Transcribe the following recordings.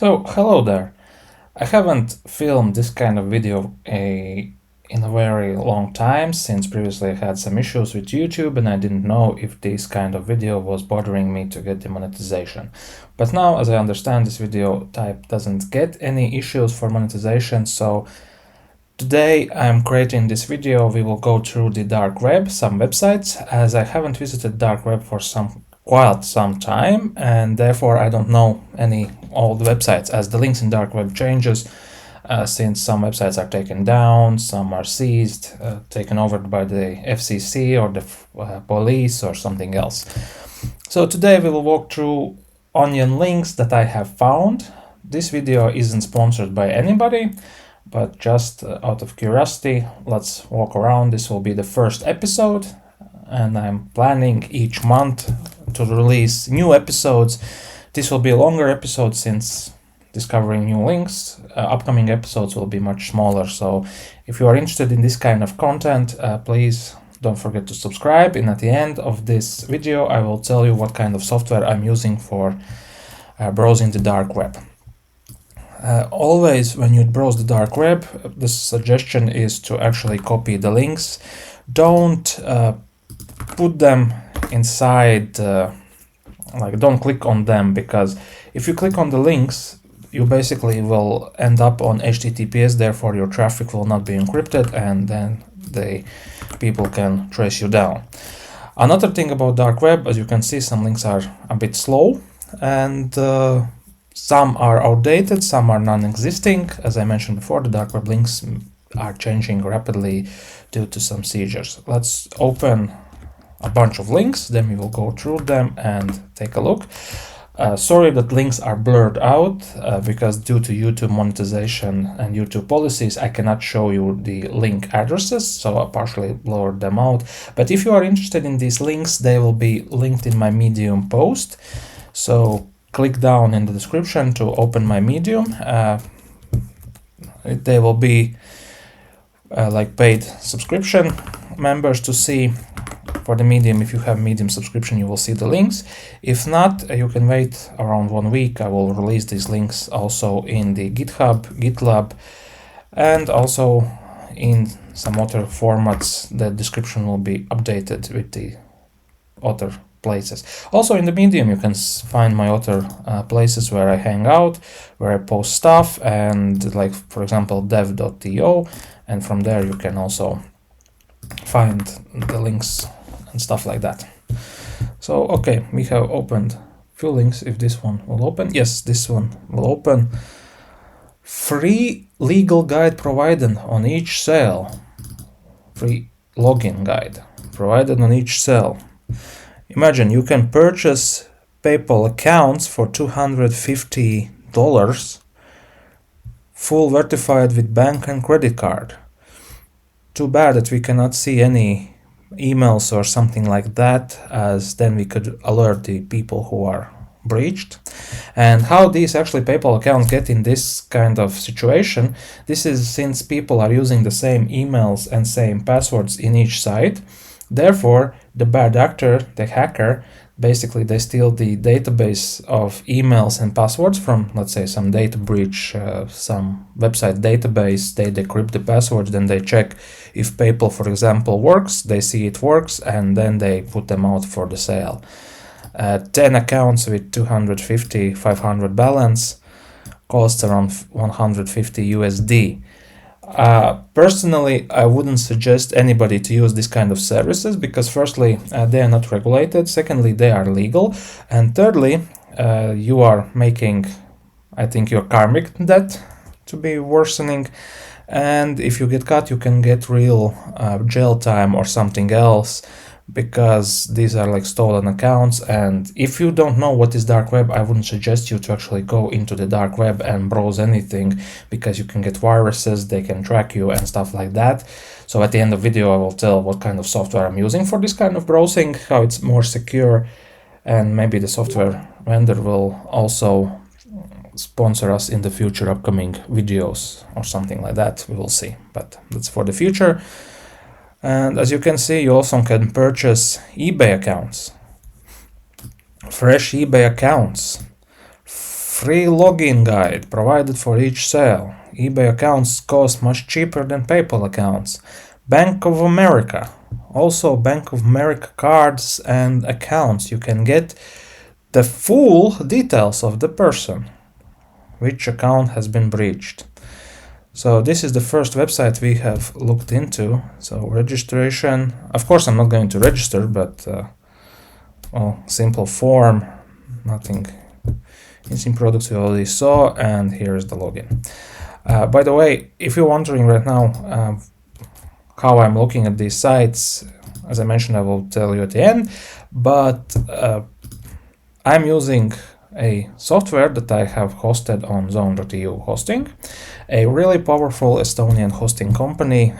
So, hello there. I haven't filmed this kind of video in a very long time, since previously I had some issues with YouTube and I didn't know if this kind of video was bothering me to get the monetization. But now, as I understand, this video type doesn't get any issues for monetization, so today I'm creating this video. We will go through the dark web, some websites, as I haven't visited dark web for quite some time, and therefore I don't know any old websites, as the links in dark web changes since some websites are taken down, some are seized, taken over by the FCC or the police or something else. So today we will walk through onion links that I have found. This video isn't sponsored by anybody, but just out of curiosity, let's walk around. This will be the first episode, and I'm planning each month to release new episodes. This will be a longer episode since discovering new links. Upcoming episodes will be much smaller, so if you are interested in this kind of content, please don't forget to subscribe. And at the end of this video, I will tell you what kind of software I'm using for browsing the dark web. Always when you browse the dark web, the suggestion is to actually copy the links. Don't put them inside, don't click on them, because if you click on the links, you basically will end up on HTTPS, therefore your traffic will not be encrypted, and then the people can trace you down. Another thing about dark web, as you can see, some links are a bit slow, and some are outdated, some are non-existing. As I mentioned before, the dark web links are changing rapidly due to some seizures. Let's open a bunch of links, then we will go through them and take a look. Sorry that links are blurred out, because due to YouTube monetization and YouTube policies, I cannot show you the link addresses, so I partially blurred them out. But if you are interested in these links, they will be linked in my Medium post. So click down in the description to open my Medium. They will be like paid subscription members to see. For the Medium, if you have Medium subscription, you will see the links. If not, you can wait around 1 week. I will release these links also in the GitHub, GitLab, and also in some other formats. The description will be updated with the other places. Also in the Medium, you can find my other places where I hang out, where I post stuff, and like, for example, dev.to, and from there you can also find the links and stuff like that. So, okay, we have opened few links. If this one will open, yes, this one will open. Free legal guide provided on each sale. Free login guide provided on each sale. Imagine you can purchase PayPal accounts for $250, full verified with bank and credit card. Too bad that we cannot see any emails or something like that, as then we could alert the people who are breached. And how these actually PayPal accounts get in this kind of situation, this is since people are using the same emails and same passwords in each site. Therefore, the bad actor, the hacker, basically they steal the database of emails and passwords from, let's say, some data breach, some website database. They decrypt the passwords, then they check if PayPal, for example, works. They see it works, and then they put them out for the sale. 10 accounts with 250, 500 balance costs around 150 USD. Personally, I wouldn't suggest anybody to use this kind of services, because firstly, they are not regulated, secondly, they are legal, and thirdly, you are making, I think, your karmic debt to be worsening, and if you get caught, you can get real jail time or something else, because these are like stolen accounts. And if you don't know what is dark web, I wouldn't suggest you to actually go into the dark web and browse anything, because you can get viruses, they can track you and stuff like that. So at the end of the video, I will tell what kind of software I'm using for this kind of browsing, how it's more secure, and maybe the software vendor will also sponsor us in the future upcoming videos or something like that. We will see, but that's for the future. And as you can see, you also can purchase eBay accounts, fresh eBay accounts, free login guide provided for each sale. eBay accounts cost much cheaper than PayPal accounts. Bank of America. Also Bank of America cards and accounts. You can get the full details of the person, which account has been breached. So this is the first website we have looked into. So registration, of course I'm not going to register, but well, simple form, nothing. Instant products we already saw, and here's the login. By the way, if you're wondering right now how I'm looking at these sites, as I mentioned, I will tell you at the end, but I'm using a software that I have hosted on Zone.eu hosting, a really powerful Estonian hosting company.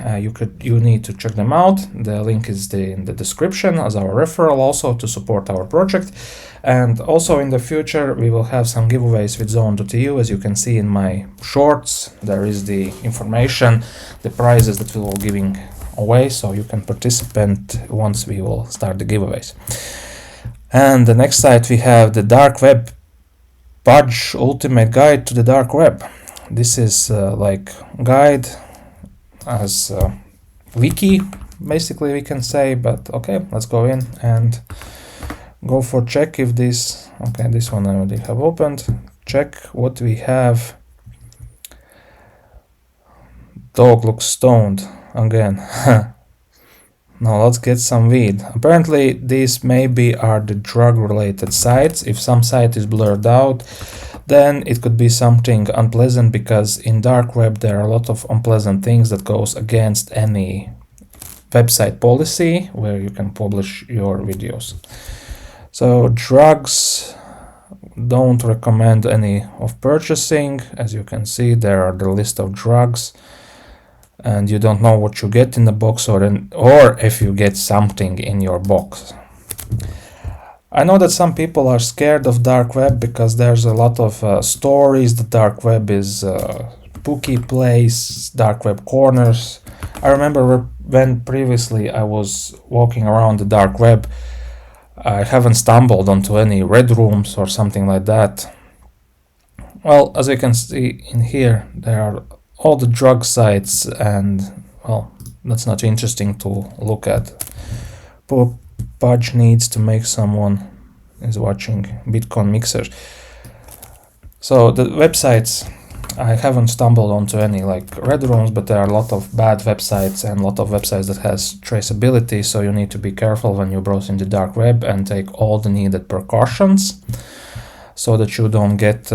You need to check them out. The link is in the description as our referral also to support our project. And also in the future we will have some giveaways with Zone.eu. As you can see in my shorts, there is the information, the prizes that we will be giving away, so you can participate once we will start the giveaways. And the next site we have the Dark Web Pudge Ultimate Guide to the Dark Web. This is like guide as wiki, basically we can say, but okay, let's go in and go for check if this, okay, this one I already have opened. Check what we have. Dog looks stoned again. Now let's get some weed. Apparently these maybe are the drug related sites. If some site is blurred out, then it could be something unpleasant, because in dark web there are a lot of unpleasant things that goes against any website policy where you can publish your videos. So drugs, don't recommend any of purchasing. As you can see, there are the list of drugs, and you don't know what you get in the box, or if you get something in your box. I know that some people are scared of dark web because there's a lot of stories. The dark web is a spooky place, dark web corners. I remember when previously I was walking around the dark web, I haven't stumbled onto any red rooms or something like that. Well, as you can see in here, there are all the drug sites, and well, that's not interesting to look at. Pudge needs to make someone is watching Bitcoin mixer. So the websites, I haven't stumbled onto any like red rooms, but there are a lot of bad websites and a lot of websites that has traceability, so you need to be careful when you browse in the dark web and take all the needed precautions so that you don't get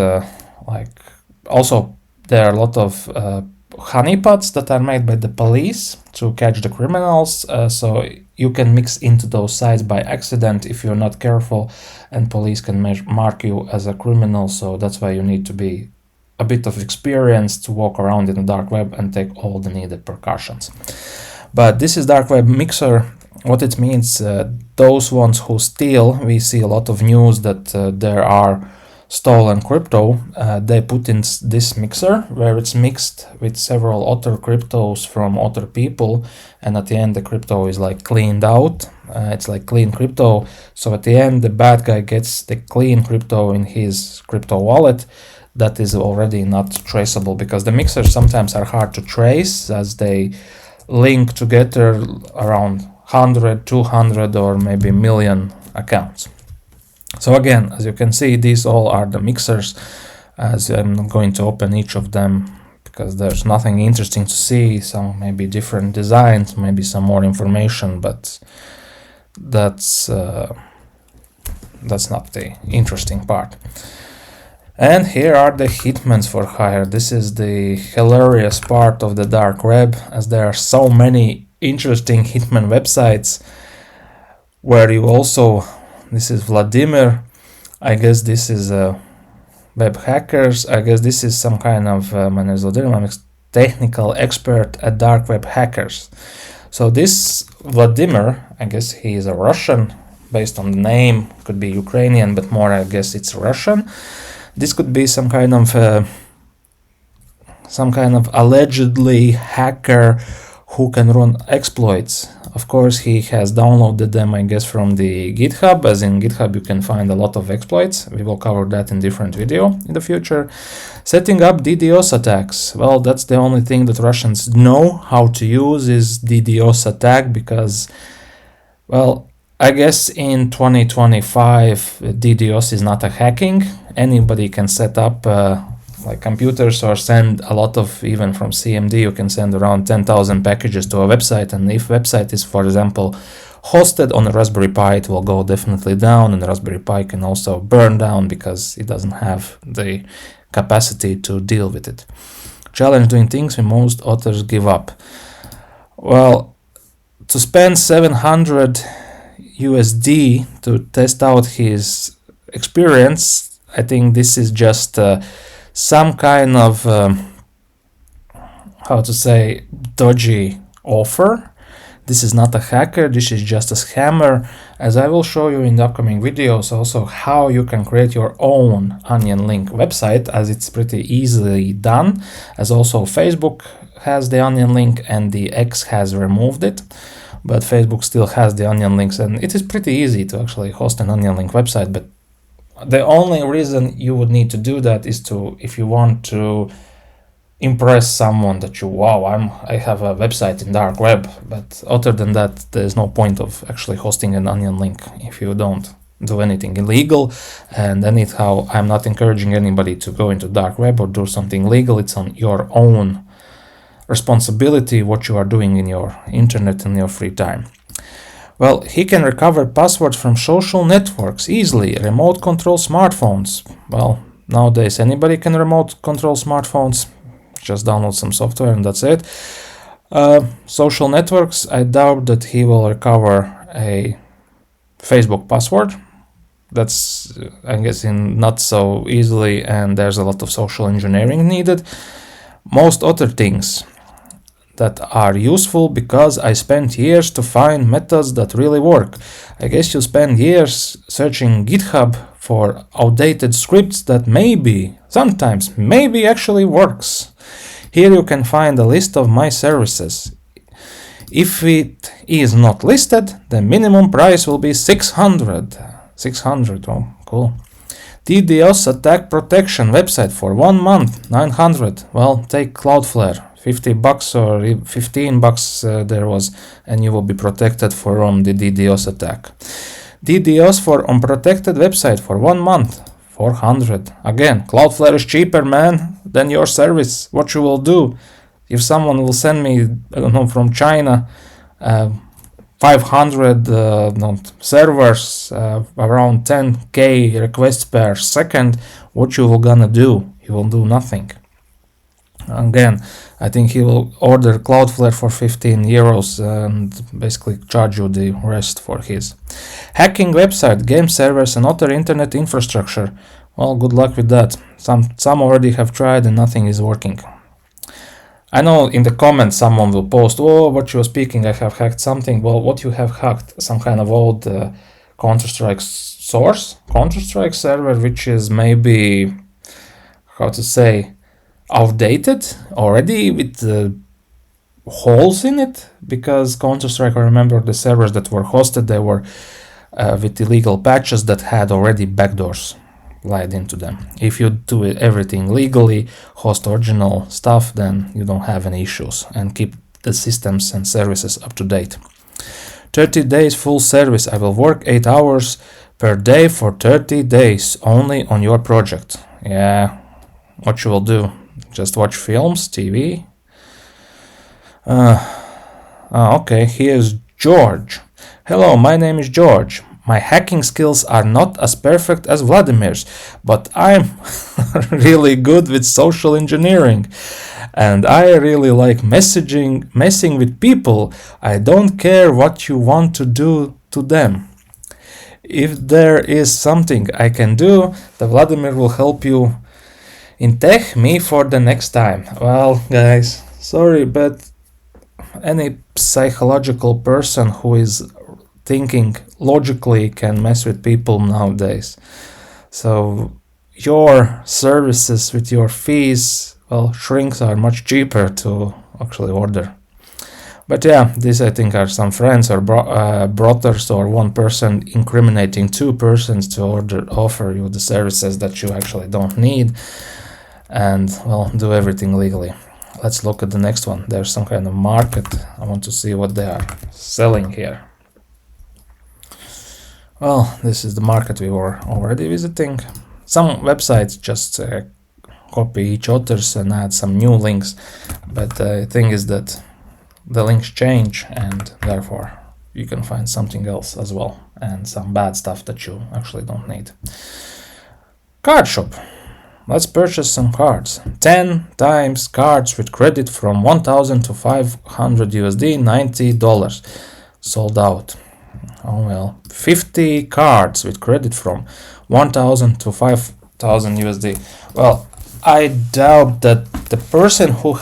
like, also there are a lot of honeypots that are made by the police to catch the criminals, so you can mix into those sites by accident if you're not careful, and police can mark you as a criminal. So that's why you need to be a bit of experience to walk around in the dark web and take all the needed precautions. But this is dark web mixer. What it means, those ones who steal, we see a lot of news that there are stolen crypto. They put in this mixer where it's mixed with several other cryptos from other people, and at the end the crypto is like cleaned out. It's like clean crypto, so at the end the bad guy gets the clean crypto in his crypto wallet that is already not traceable, because the mixers sometimes are hard to trace as they link together around 100, 200 or maybe a million accounts. So again, as you can see, these all are the mixers, as I'm not going to open each of them because there's nothing interesting to see. Some maybe different designs, maybe some more information, but that's not the interesting part. And here are the hitmans for hire. This is the hilarious part of the dark web, as there are so many interesting hitman websites where you also, this is Vladimir, I guess this is web hackers, I guess this is some kind of my name is Vladimir, I'm a technical expert at dark web hackers. So this Vladimir, I guess he is a Russian, based on the name, could be Ukrainian, but more I guess it's Russian. This could be some kind of allegedly hacker who can run exploits of course, he has downloaded them, I guess, from the GitHub, as in GitHub you can find a lot of exploits. We will cover that in different video in the future. Setting up DDoS attacks. Well, that's the only thing that Russians know how to use is DDoS attack, because, well, I guess in 2025 DDoS is not a hacking. Anybody can set up like computers or send a lot of, even from CMD, you can send around 10,000 packages to a website, and if website is, for example, hosted on a Raspberry Pi, it will go definitely down, and the Raspberry Pi can also burn down because it doesn't have the capacity to deal with it. Challenge doing things when most authors give up. Well, to spend 700 USD to test out his experience, I think this is just some kind of how to say, dodgy offer. This is not a hacker, this is just a scammer, as I will show you in the upcoming videos also how you can create your own onion link website, as it's pretty easily done, as also Facebook has the onion link and the X has removed it, but Facebook still has the onion links, and it is pretty easy to actually host an onion link website. But the only reason you would need to do that is to, if you want to impress someone that I have a website in dark web, but other than that, there's no point of actually hosting an onion link if you don't do anything illegal. And anyhow, I'm not encouraging anybody to go into dark web or do something legal. It's on your own responsibility what you are doing in your internet in your free time. Well, he can recover passwords from social networks easily, remote control smartphones. Well, nowadays anybody can remote control smartphones, just download some software and that's it. Social networks, I doubt that he will recover a Facebook password. That's, I'm guessing, not so easily, and there's a lot of social engineering needed. Most other things that are useful, because I spent years to find methods that really work. I guess you spend years searching GitHub for outdated scripts that sometimes actually works. Here you can find a list of my services. If it is not listed, the minimum price will be 600. 600, oh, cool. DDoS attack protection website for 1 month, 900. Well, take Cloudflare. $50 or $15 there was, and you will be protected from the DDoS attack. DDoS for unprotected website for 1 month, 400. Again, Cloudflare is cheaper, man, than your service. What you will do if someone will send me, I don't know, from China, 500 servers, around 10k requests per second, what you will gonna do? You will do nothing. Again, I think he will order Cloudflare for 15 euros and basically charge you the rest for his. Hacking website, game servers and other internet infrastructure. Well, good luck with that. Some already have tried and nothing is working. I know in the comments someone will post, oh, what you are speaking, I have hacked something. Well, what you have hacked? Some kind of old Counter-Strike source, Counter-Strike server, which is maybe, how to say, outdated already, with holes in it, because Counter-Strike, I remember the servers that were hosted, they were with illegal patches that had already backdoors lied into them. If you do everything legally, host original stuff, then you don't have any issues, and keep the systems and services up to date. 30 days full service. I will work 8 hours per day for 30 days only on your project. Yeah, what you will do? Just watch films, TV. Okay, here's George. Hello, my name is George. My hacking skills are not as perfect as Vladimir's, but I'm really good with social engineering. And I really like messing with people. I don't care what you want to do to them. If there is something I can do, the Vladimir will help you in tech me for the next time. Well, guys, sorry, but any psychological person who is thinking logically can mess with people nowadays. So your services with your fees, well, shrinks are much cheaper to actually order. But yeah, these I think are some friends or brothers or one person incriminating two persons to offer you the services that you actually don't need, and well, do everything legally. Let's look at the next one. There's some kind of market. I want to see what they are selling here. Well, this is the market we were already visiting. Some websites just copy each other's and add some new links, but the thing is that the links change, and therefore you can find something else as well, and some bad stuff that you actually don't need. Card shop. Let's purchase some cards. 10 times cards with credit from 1,000 to 500 USD, $90. Sold out. Oh well. 50 cards with credit from 1,000 to 5,000 USD. Well, I doubt that the person who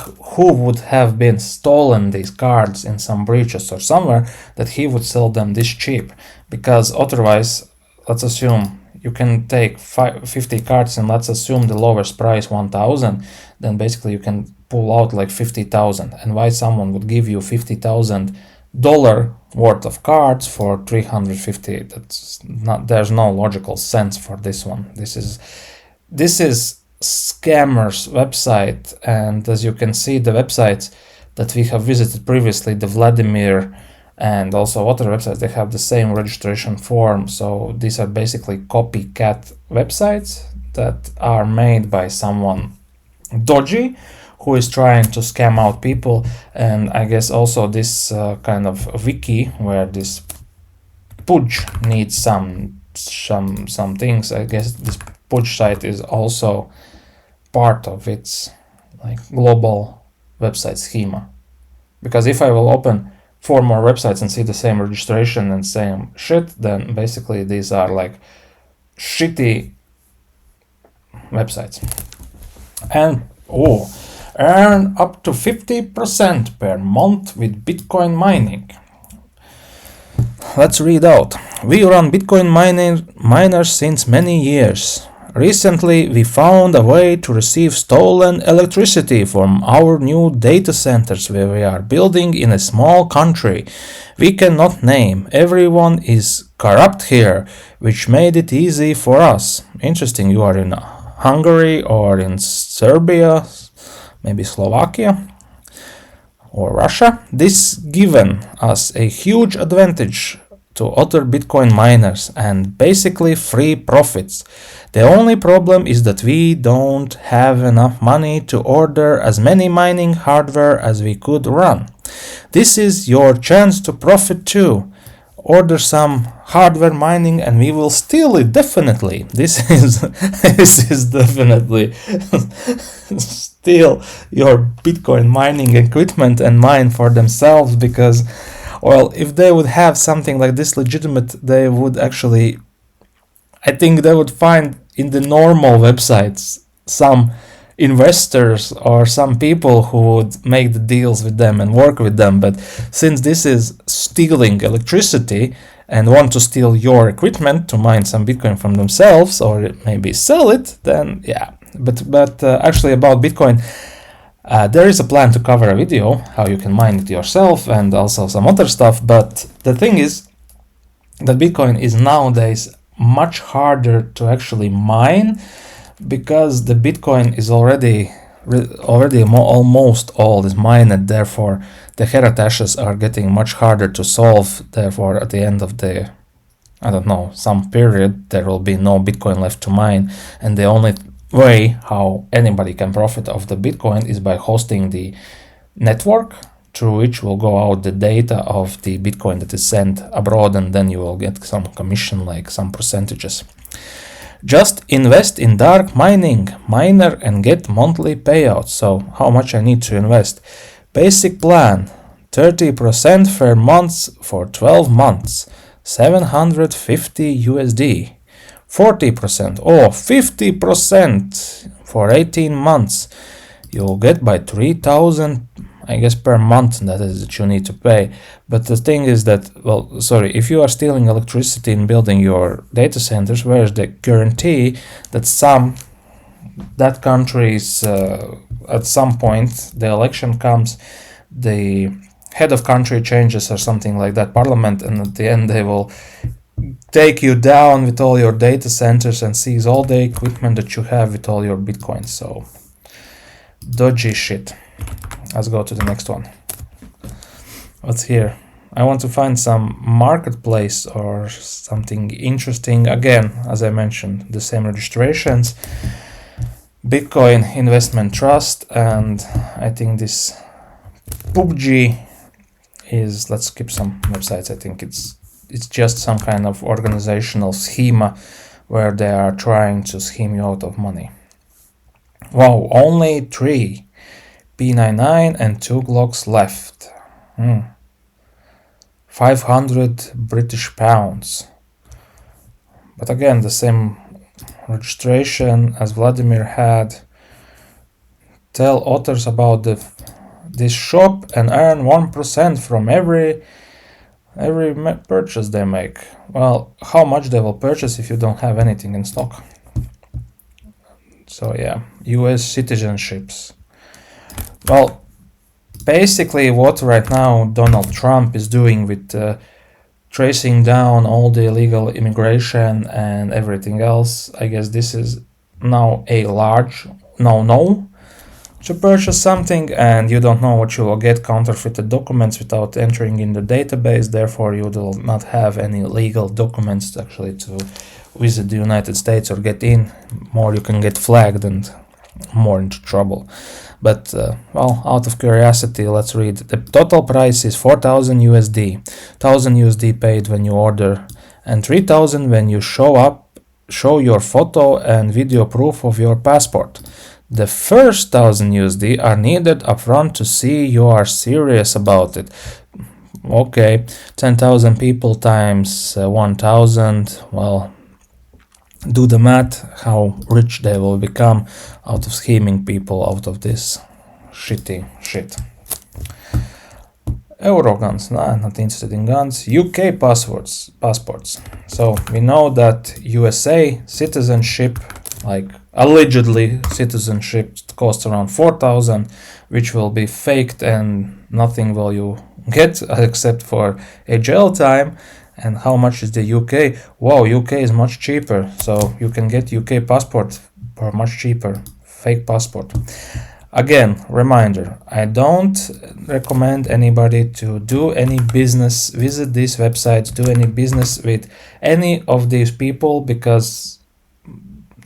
would have been stolen these cards in some breaches or somewhere, that he would sell them this cheap, because otherwise, let's assume you can take 50 cards and let's assume the lowest price 1,000, then basically you can pull out like 50,000. And why someone would give you $50,000 worth of cards for 350? That's not, there's no logical sense for this one. This is scammers website, and as you can see, the websites that we have visited previously, the Vladimir and also other websites, they have the same registration form. So these are basically copycat websites that are made by someone dodgy who is trying to scam out people. And I guess also this kind of wiki where this pudge needs some things. I guess this pudge site is also part of its like global website schema, because if I will open 4 more websites and see the same registration and same shit, then basically these are like shitty websites. And earn up to 50% per month with Bitcoin mining. Let's read out. We run Bitcoin miners since many years. Recently, we found a way to receive stolen electricity from our new data centers where we are building in a small country we cannot name. Everyone is corrupt here, which made it easy for us. Interesting, you are in Hungary or in Serbia, maybe Slovakia or Russia. This given us a huge advantage to other Bitcoin miners and basically free profits. The only problem is that we don't have enough money to order as many mining hardware as we could run. This is your chance to profit too. Order some hardware mining and we will steal it, definitely. This is definitely steal your Bitcoin mining equipment and mine for themselves, because well, if they would have something like this legitimate, they would actually, I think they would find in the normal websites some investors or some people who would make the deals with them and work with them. But since this is stealing electricity and want to steal your equipment to mine some Bitcoin from themselves or maybe sell it, then yeah. But actually about Bitcoin, there is a plan to cover a video how you can mine it yourself and also some other stuff. But the thing is that Bitcoin is nowadays much harder to actually mine, because the Bitcoin is already almost all is mined. Therefore, the hera hashes are getting much harder to solve. Therefore, at the end of the, I don't know, some period, there will be no Bitcoin left to mine, and the only way how anybody can profit of the Bitcoin is by hosting the network through which will go out the data of the Bitcoin that is sent abroad, and then you will get some commission, like some percentages. Just invest in dark miner and get monthly payouts. So how much I need to invest? Basic plan, 30% per month for 12 months, 750 USD. 40% or 50% for 18 months. You'll get by 3,000, I guess, per month. That is that you need to pay. But the thing is that, well, sorry, if you are stealing electricity in building your data centers, where is the guarantee that that country's at some point the election comes, the head of country changes or something like that, parliament, and at the end they will take you down with all your data centers and seize all the equipment that you have with all your bitcoins. So dodgy shit. Let's go to the next one. What's here? I want to find some marketplace or something interesting. Again, as I mentioned, the same registrations, Bitcoin Investment Trust, and I think this PUBG is, let's skip some websites. I think it's just some kind of organizational schema where they are trying to scheme you out of money. Wow, only 3 P99 and 2 Glocks left. 500 British pounds. But again, the same registration as Vladimir had. Tell authors about this shop and earn 1% from every purchase they make. Well, how much they will purchase if you don't have anything in stock? So yeah, US citizenships. Well, basically what right now Donald Trump is doing with tracing down all the illegal immigration and everything else, I guess this is now a large no to purchase something and you don't know what you will get, counterfeited documents without entering in the database, therefore you will not have any legal documents actually to visit the United States or get in. More you can get flagged and more into trouble. But well, out of curiosity, let's read. The total price is 4,000 USD, 1,000 USD paid when you order, and 3,000 when you show your photo and video proof of your passport. The first 1,000 USD are needed upfront to see you are serious about it. Okay, 10,000 people times 1,000, well, do the math, how rich they will become out of scheming people out of this shitty shit. Euro guns, nah, not interested in guns. UK passports. So we know that USA citizenship, like allegedly citizenship, costs around 4,000, which will be faked and nothing will you get except for a jail time. And how much is the UK? Wow, UK is much cheaper. So you can get UK passport for much cheaper. Fake passport. Again, reminder, I don't recommend anybody to do any business, visit these websites, do any business with any of these people, because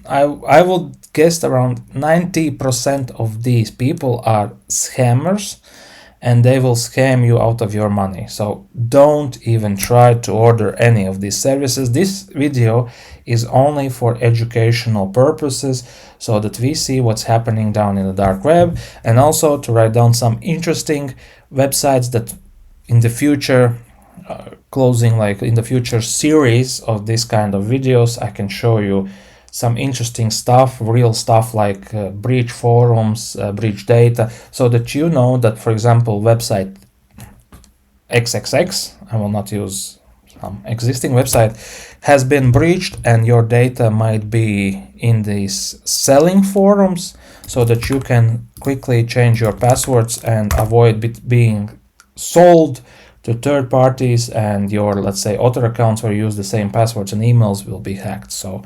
I would guess around 90% of these people are scammers and they will scam you out of your money. So don't even try to order any of these services. This video is only for educational purposes so that we see what's happening down in the dark web, and also to write down some interesting websites that in the future, in the future series of this kind of videos, I can show you some interesting stuff, real stuff like breach forums, breach data, so that you know that, for example, website XXX, I will not use some existing website, has been breached and your data might be in these selling forums, so that you can quickly change your passwords and avoid being sold to third parties, and your, let's say, author accounts where you use the same passwords and emails will be hacked. So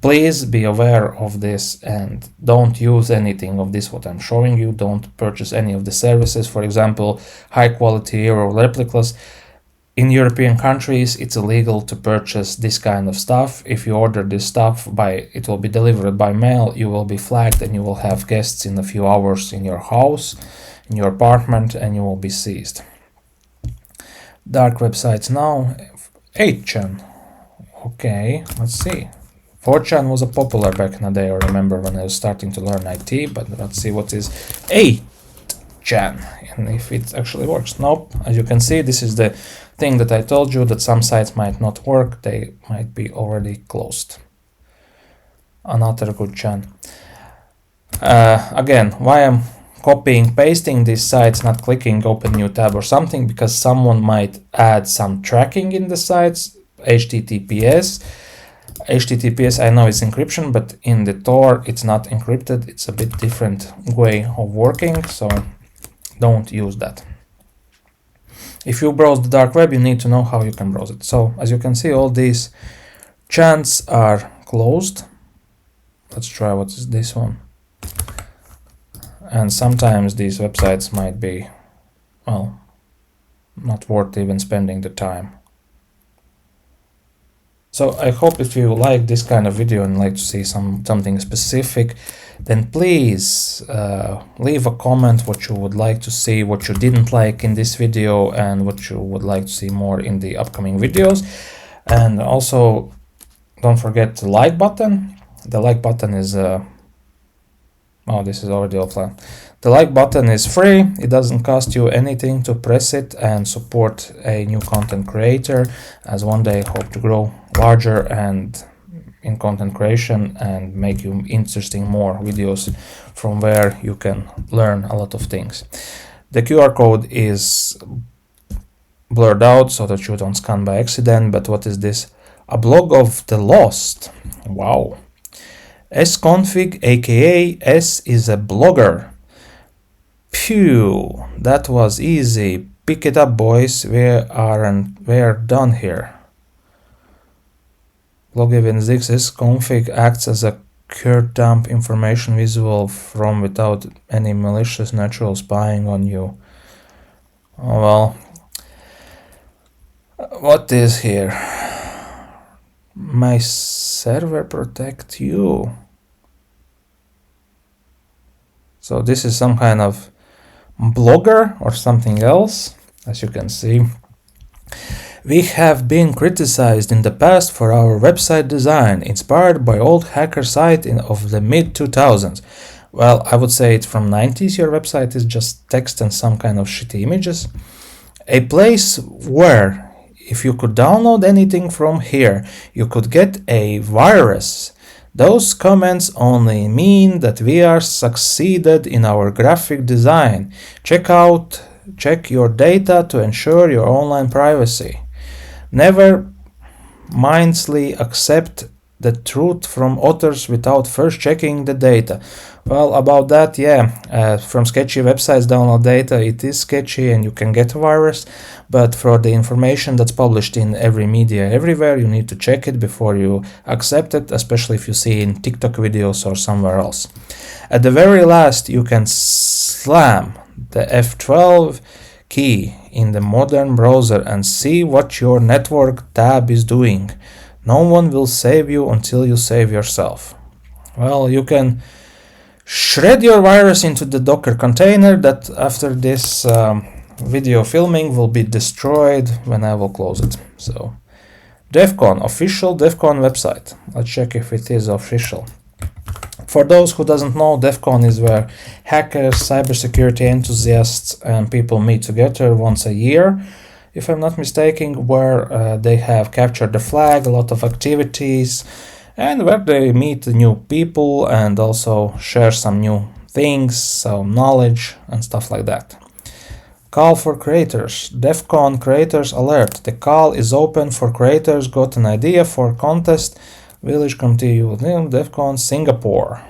please be aware of this and don't use anything of this what I'm showing you. Don't purchase any of the services. For example, high quality euro replicas. In European countries, it's illegal to purchase this kind of stuff. If you order this stuff it will be delivered by mail, you will be flagged and you will have guests in a few hours in your house, in your apartment, and you will be seized. Dark websites now. 8chan. Okay, let's see. 4chan was a popular back in the day, I remember when I was starting to learn IT, but let's see what is 8chan and if it actually works. Nope, as you can see, this is the thing that I told you, that some sites might not work, they might be already closed. Another good chan. Again, why I'm copying, pasting these sites, not clicking open new tab or something, because someone might add some tracking in the sites, HTTPS, I know it's encryption, but in the Tor it's not encrypted. It's a bit different way of working, so don't use that. If you browse the dark web, you need to know how you can browse it. So as you can see, all these chants are closed. Let's try what is this one. And sometimes these websites might be, well, not worth even spending the time. So I hope if you like this kind of video and like to see something specific, then please leave a comment what you would like to see, what you didn't like in this video, and what you would like to see more in the upcoming videos. And also don't forget the like button. The like button is oh, this is already offline. The like button is free. It doesn't cost you anything to press it and support a new content creator, as one day hope to grow larger and in content creation and make you interesting more videos from where you can learn a lot of things. The QR code is blurred out so that you don't scan by accident. But what is this? A blog of the lost. Wow. sconfig, aka S is a blogger. Phew, that was easy. Pick it up, boys. We're done here. Blog events sconfig acts as a cure dump information visible from without any malicious natural spying on you. Oh well. What is here? My server protect you. So this is some kind of blogger or something else, as you can see. We have been criticized in the past for our website design, inspired by old hacker site of the mid-2000s. Well, I would say it's from 90s. Your website is just text and some kind of shitty images. A place where if you could download anything from here, you could get a virus. Those comments only mean that we are succeeded in our graphic design. Check your data to ensure your online privacy. Never mindlessly accept the truth from authors without first checking the data. Well, about that, yeah, from sketchy websites download data, it is sketchy and you can get a virus, but for the information that's published in every media everywhere, you need to check it before you accept it, especially if you see in TikTok videos or somewhere else. At the very last, you can slam the F12 key in the modern browser and see what your network tab is doing. No one will save you until you save yourself. Well, you can shred your virus into the Docker container that after this video filming will be destroyed when I will close it. So, Defcon, official Defcon website. Let's check if it is official. For those who doesn't know, Defcon is where hackers, cybersecurity enthusiasts, and people meet together once a year, if I'm not mistaken, where they have captured the flag, a lot of activities, and where they meet new people and also share some new things, some knowledge and stuff like that. Call for creators. Defcon creators alert. The call is open for creators. Got an idea for contest. Village committee Defcon Singapore.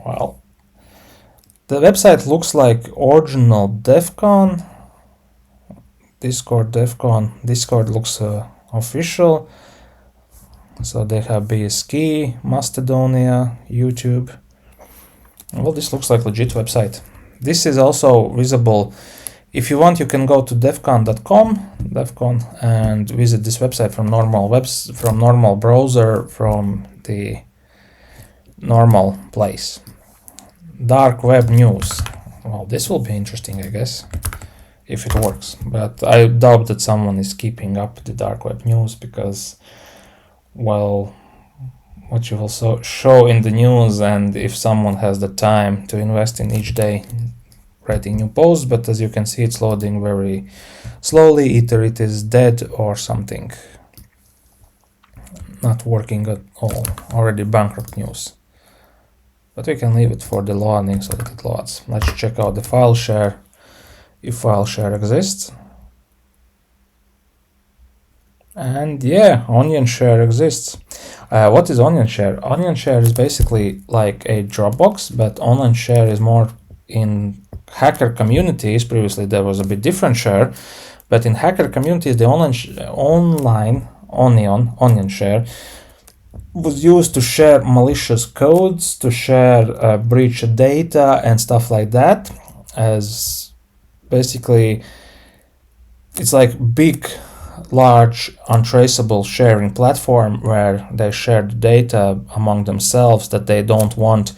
Well, the website looks like original Defcon. Discord Defcon. Discord looks official. So they have BSKey, Macedonia, YouTube. Well, this looks like legit website. This is also visible. If you want, you can go to defcon.com, and visit this website from normal browser, from the normal place. Dark web news. Well, this will be interesting, I guess, if it works. But I doubt that someone is keeping up the dark web news because, well, what you will show in the news, and if someone has the time to invest in each day writing new posts, but as you can see, it's loading very slowly. Either it is dead or something not working at all. Already bankrupt news. But we can leave it for the loading so that it loads. Let's check out the file share, if file share exists. And yeah, onion share exists. What is onion share? Onion share is basically like a Dropbox, but onion share is more in hacker communities. Previously there was a bit different share, But in hacker communities, the onion share was used to share malicious codes, to share breach data and stuff like that. As basically, it's like big, large, untraceable sharing platform where they share the data among themselves that they don't want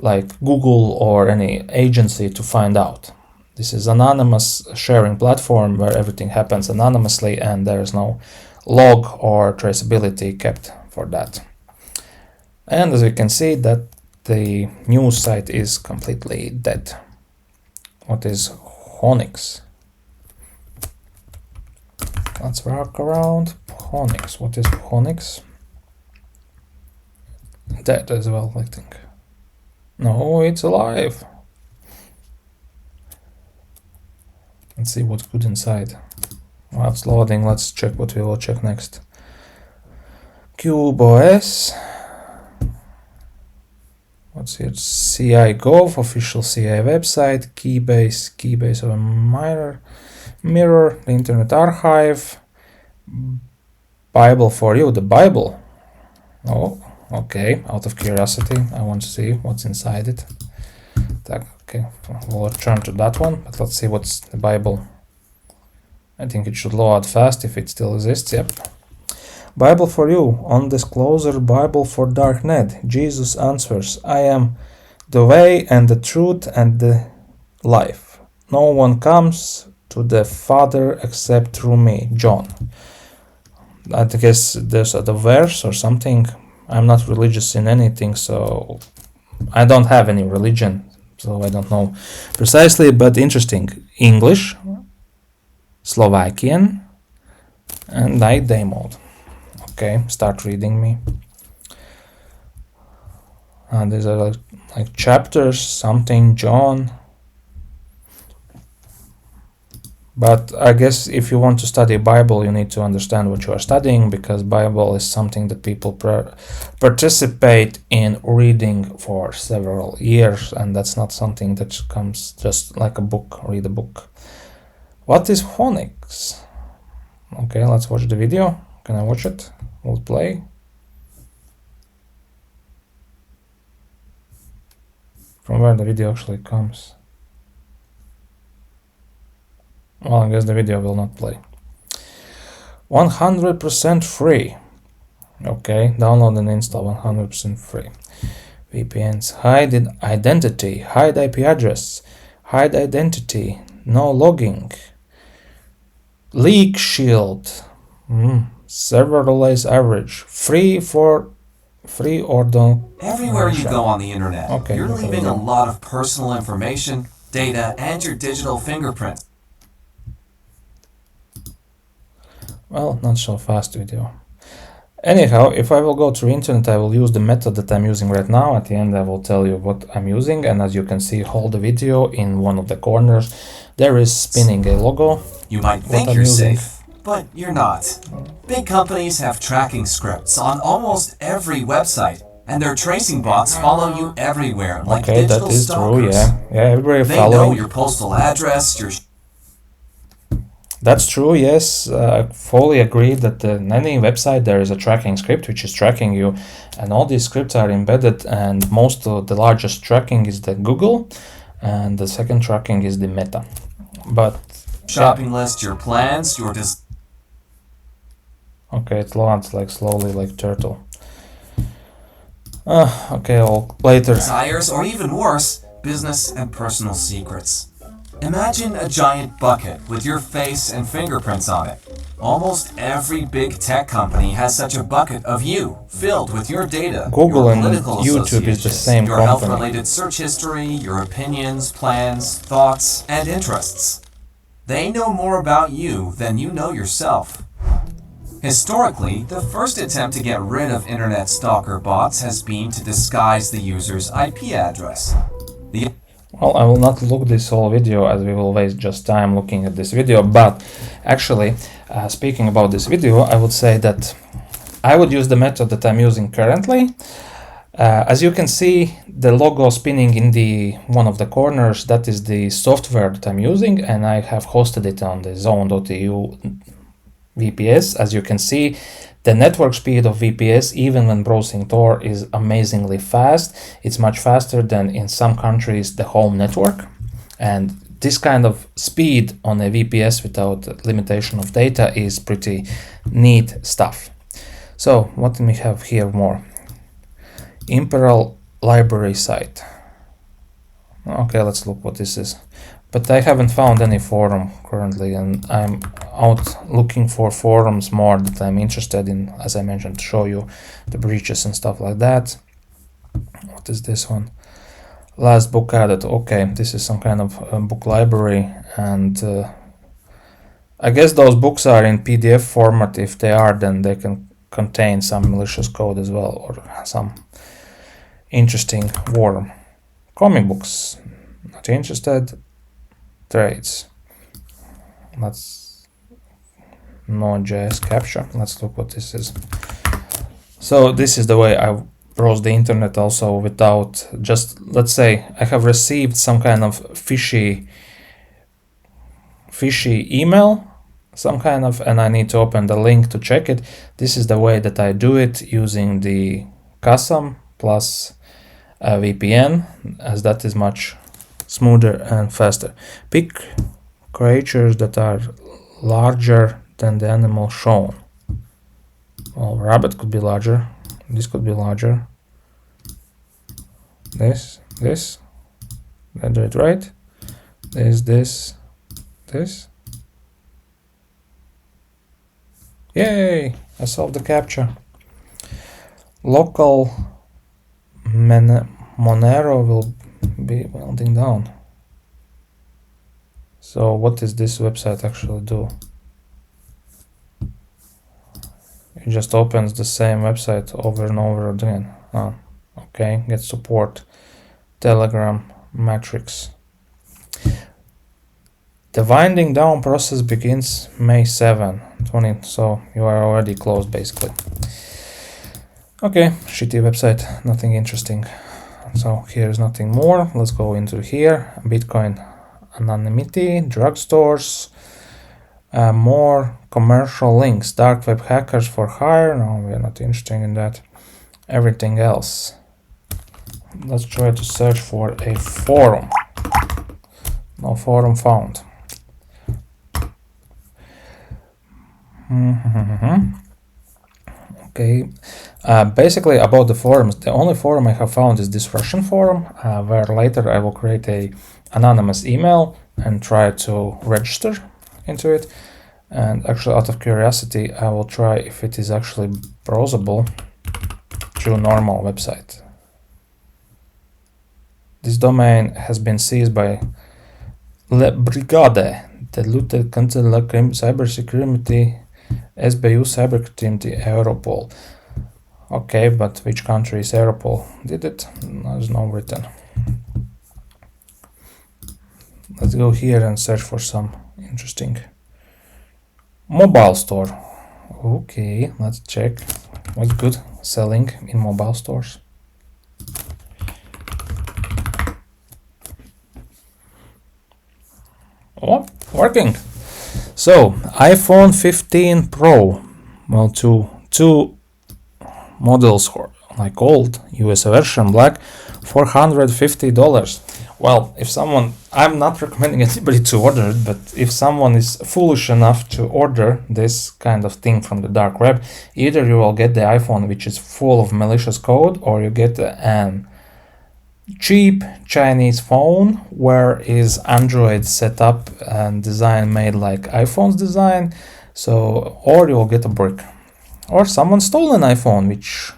like Google or any agency to find out. This is anonymous sharing platform where everything happens anonymously and there is no log or traceability kept for that. And as we can see that the news site is completely dead. What is Whonix? Let's walk around. Whonix. What is Whonix? Dead as well, I think. No, it's alive. Let's see what's good inside. While it's loading, let's check what we will check next. CubeOS. What's here? CI.gov, official CI website, Keybase of a mirror, the Internet Archive, Bible for you, the Bible. Oh, okay, out of curiosity, I want to see what's inside it. Okay, we'll return to that one, but let's see what's the Bible. I think it should load fast if it still exists, yep. Bible for you, on disclosure, Bible for Darknet. Jesus answers, I am the way and the truth and the life. No one comes to the Father except through me. John. I guess there's the verse or something. I'm not religious in anything, so I don't have any religion, so I don't know precisely, but interesting. English, Slovakian, and night day mode. Okay, start reading me. And these are like chapters, something, John. But I guess if you want to study Bible, you need to understand what you are studying, because Bible is something that people participate in reading for several years, and that's not something that comes just like a book, read a book. What is Whonix? Okay, let's watch the video. Can I watch it? We'll play. From where the video actually comes. Well, I guess the video will not play. 100% free. Okay, download and install 100% free. VPNs, hide identity, hide IP address, hide identity, no logging. Leak shield. Server release average. Free or don't. Everywhere you go on the internet, okay, you're leaving a lot of personal information, data, and your digital fingerprint. Well, not so fast video. Anyhow, if I will go through internet, I will use the method that I'm using right now. At the end, I will tell you what I'm using, and as you can see, hold the video in one of the corners. There is spinning a logo. You might think you're safe, but you're not. Big companies have tracking scripts on almost every website, and their tracing bots follow you everywhere, like digital stalkers. True, yeah, everybody they following. Know your postal address, your... That's true, yes. I fully agree that in any website there is a tracking script which is tracking you, and all these scripts are embedded, and most of the largest tracking is the Google, and the second tracking is the Meta. But shopping list, your plans, your okay, it loads like slowly like turtle. Okay, I'll later. Desires, or even worse, business and personal secrets. Imagine a giant bucket with your face and fingerprints on it. Almost every big tech company has such a bucket of you, filled with your data. Google your and YouTube is the same your company. Your health-related search history, your opinions, plans, thoughts, and interests. They know more about you than you know yourself. Historically, the first attempt to get rid of internet stalker bots has been to disguise the user's IP address. Well, I will not look this whole video, as we will waste just time looking at this video, but actually, speaking about this video, I would say that I would use the method that I'm using currently, As you can see, the logo spinning in the one of the corners, that is the software that I'm using, and I have hosted it on the zone.eu VPS. As you can see, the network speed of VPS, even when browsing Tor, is amazingly fast. It's much faster than in some countries the home network. And this kind of speed on a VPS without limitation of data is pretty neat stuff. So what do we have here more? Imperial library site. Okay, let's look what this is. But I haven't found any forum currently, and I'm out looking for forums more that I'm interested in, as I mentioned, to show you the breaches and stuff like that. What is this one? Last book added. Okay, this is some kind of book library, and I guess those books are in PDF format. If they are, then they can contain some malicious code as well, or some interesting worm. Comic books, not interested. Trades. Let's Node.js capture. Let's look what this is. So this is the way I browse the internet also, without just, let's say I have received some kind of fishy email, some kind of, and I need to open the link to check it. This is the way that I do it, using the CASM plus a VPN, as that is much smoother and faster. Pick creatures that are larger than the animal shown. Well, rabbit could be larger. This could be larger. This. Did I do it right? This. Yay! I solved the captcha. Local Monero will be melting down. So what does this website actually do? It just opens the same website over and over again. Oh, okay, get support, Telegram, Matrix. The winding down process begins May 7, 20, so you are already closed basically. Okay, shitty website, nothing interesting. So here's nothing more. Let's go into here. Bitcoin anonymity, drugstores, more commercial links, dark web hackers for hire. No, we're not interested in that. Everything else. Let's try to search for a forum. No forum found. Okay, basically about the forums, the only forum I have found is this Russian forum, where later I will create a anonymous email and try to register into it. And actually, out of curiosity, I will try if it is actually browsable through normal website. This domain has been seized by Le Brigade, the Lieutenant Cybersecurity, SBU Cybersecurity, Europol. Okay, but which country is Europol? Did it? There's no written. Let's go here and search for some interesting mobile store. Okay, let's check what's good selling in mobile stores. Oh, working. So iPhone 15 Pro, well, two models, like old US version black, $450. Well, if someone, I'm not recommending anybody to order it, but if someone is foolish enough to order this kind of thing from the dark web, either you will get the iPhone which is full of malicious code, or you get an cheap Chinese phone where is Android set up and design made like iPhone's design. So, or you'll get a brick, or someone stole an iPhone, which,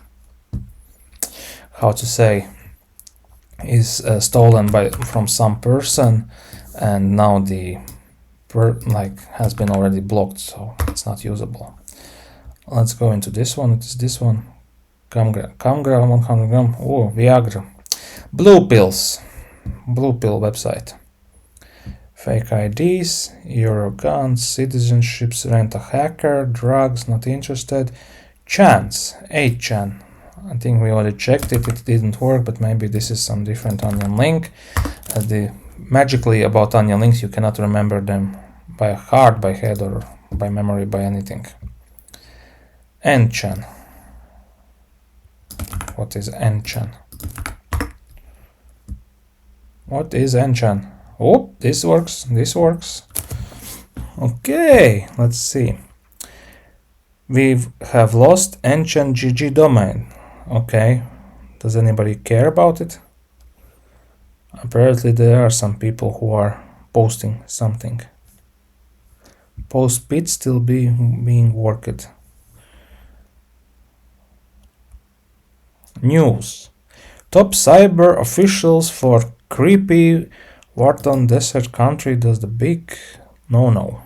how to say, is stolen from some person, and now the has been already blocked, so it's not usable. Let's go into this one. It is this one. Camgra 100 gram. Oh, Viagra. Blue pill website. Fake IDs, Euro guns, citizenships, rent a hacker, drugs, not interested. Chance, 8chan. I think we already checked it, it didn't work, but maybe this is some different onion link. Magically about onion links, you cannot remember them by heart, by head, or by memory, by anything. Endchan. What is Endchan? What is Endchan? Oh, this works, this works. Okay, let's see. We have lost Endchan GG domain. Okay, does anybody care about it? Apparently there are some people who are posting something. Post bit still being worked. News. Top cyber officials for creepy Wharton Desert Country does the big no-no.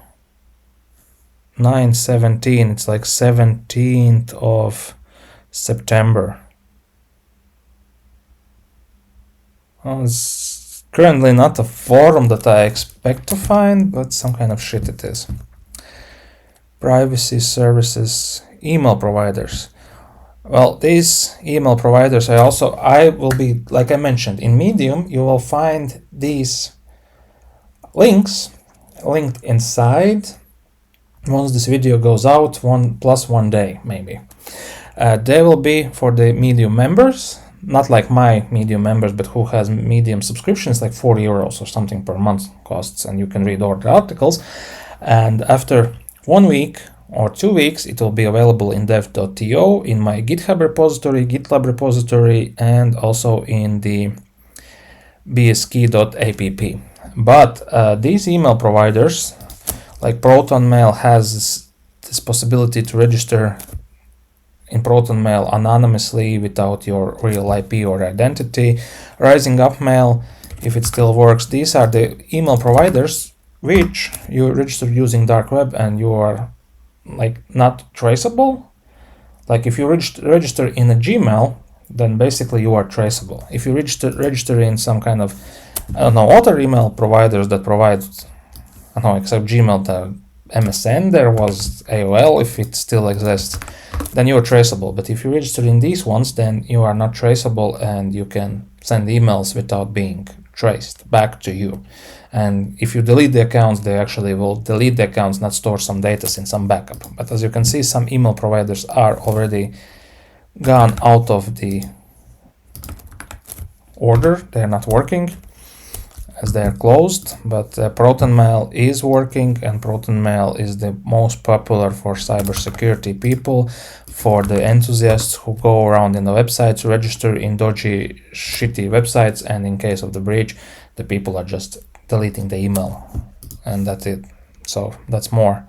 9/17, it's like 17th of September. Well, it's currently not a forum that I expect to find, but some kind of shit it is. Privacy services, email providers. Well, these email providers, I will be, like I mentioned, in Medium, you will find these links linked inside. Once this video goes out, 1 day maybe. They will be for the Medium members, not like my Medium members, but who has Medium subscriptions, like 40 euros or something per month costs, and you can read all the articles. And after 1 week or 2 weeks, it will be available in dev.to, in my GitHub repository, GitLab repository, and also in the bsk.app. But these email providers, like ProtonMail, has this possibility to register in ProtonMail anonymously without your real IP or identity. Rising Up Mail, if it still works, these are the email providers which you register using dark web and you are like not traceable. Like if you register in a Gmail, then basically you are traceable. If you register in some kind of, I don't know, other email providers that provide, I don't know, except Gmail, the MSN, there was AOL, if it still exists, then you are traceable. But if you register in these ones, then you are not traceable and you can send emails without being traced back to you. And if you delete the accounts, they actually will delete the accounts, not store some data in some backup. But as you can see, some email providers are already gone out of the order. They're not working as they're closed, but ProtonMail is working, and ProtonMail is the most popular for cybersecurity people, for the enthusiasts who go around in the websites, register in dodgy, shitty websites, and in case of the breach, the people are just deleting the email, and that's it. So that's more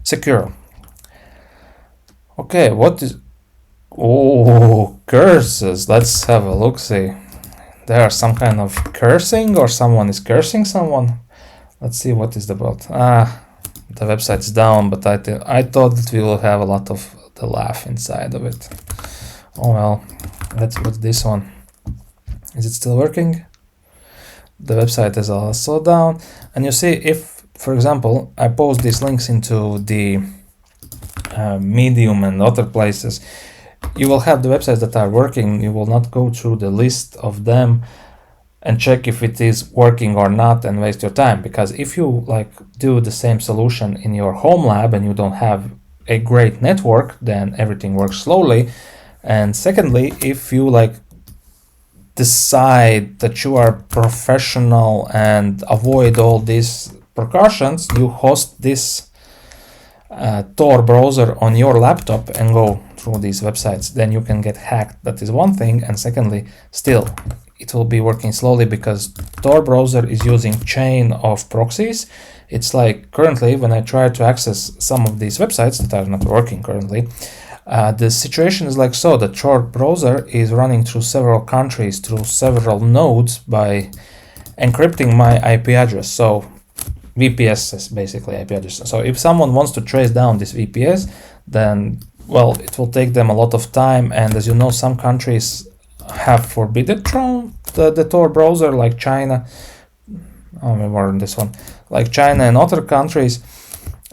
secure. Okay, what is... Oh, curses. Let's have a look-see. There are some kind of cursing, or someone is cursing someone. Let's see what is about. The website's down, but I thought that we will have a lot of the laugh inside of it. Oh well, let's put this one. Is it still working? The website is also down. And you see, if, for example, I post these links into the Medium and other places, you will have the websites that are working. You will not go through the list of them and check if it is working or not and waste your time. Because if you like do the same solution in your home lab and you don't have a great network, then everything works slowly. And secondly, if you like decide that you are professional and avoid all these precautions, you host this Tor browser on your laptop and go through these websites, then you can get hacked. That is one thing. And secondly, still it will be working slowly because Tor browser is using chain of proxies. It's like currently when I try to access some of these websites that are not working currently, the situation is like so. The Tor browser is running through several countries, through several nodes by encrypting my IP address. So VPS is basically IP address. So if someone wants to trace down this VPS, then, well, it will take them a lot of time. And as you know, some countries have forbidden the Tor browser, like China. Oh, more on this one. Like China and other countries,